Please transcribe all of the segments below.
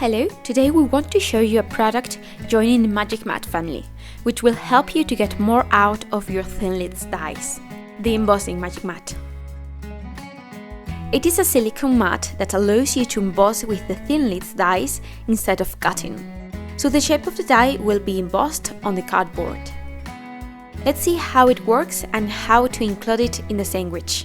Hello, today we want to show you a product joining the Magic Mat family, which will help you to get more out of your thin leads dies, the Embossing Magic Mat. It is a silicone mat that allows you to emboss with the thin leads dies instead of cutting, so the shape of the die will be embossed on the cardboard. Let's see how it works and how to include it in the sandwich.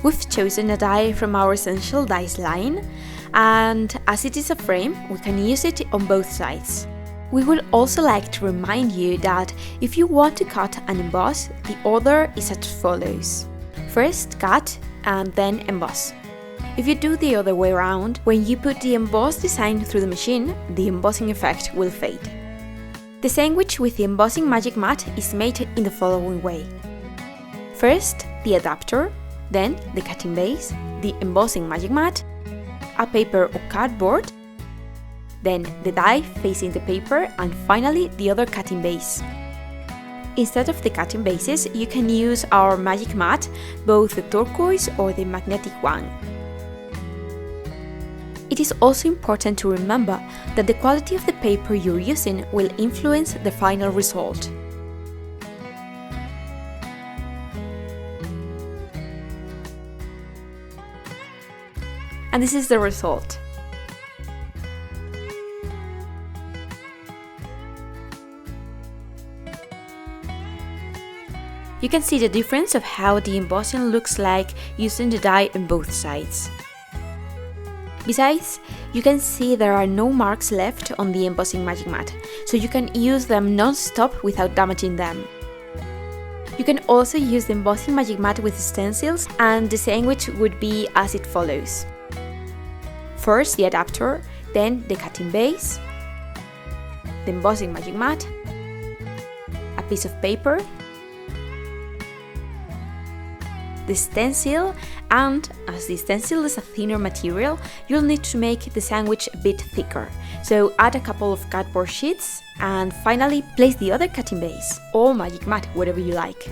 We've chosen a die from our Essential Dies line, and as it is a frame, we can use it on both sides. We would also like to remind you that if you want to cut and emboss, the order is as follows. First cut and then emboss. If you do the other way around, when you put the embossed design through the machine, the embossing effect will fade. The sandwich with the Embossing Magic Mat is made in the following way. First, the adapter, then the cutting base, the Embossing Magic Mat, a paper or cardboard, then the die facing the paper, and finally the other cutting base. Instead of the cutting bases, you can use our Magic Mat, both the turquoise or the magnetic one. It is also important to remember that the quality of the paper you're using will influence the final result. And this is the result. You can see the difference of how the embossing looks like using the die on both sides. Besides, you can see there are no marks left on the Embossing Magic Mat, so you can use them non-stop without damaging them. You can also use the Embossing Magic Mat with stencils, and the sandwich would be as it follows. First the adapter, then the cutting base, the Embossing Magic Mat, a piece of paper, the stencil, and as the stencil is a thinner material, you'll need to make the sandwich a bit thicker. So add a couple of cardboard sheets and finally place the other cutting base, or magic mat, whatever you like.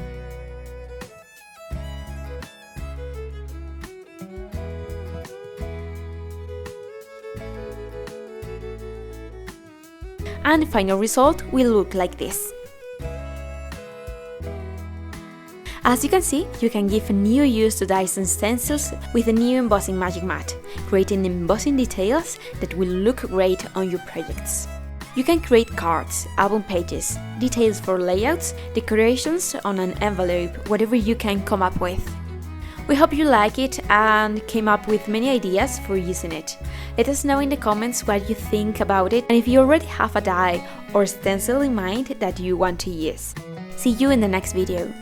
And the final result will look like this. As you can see, you can give a new use to dies and stencils with the new Embossing Magic Mat, creating embossing details that will look great on your projects. You can create cards, album pages, details for layouts, decorations on an envelope, whatever you can come up with. We hope you like it and came up with many ideas for using it. Let us know in the comments what you think about it and if you already have a die or stencil in mind that you want to use. See you in the next video.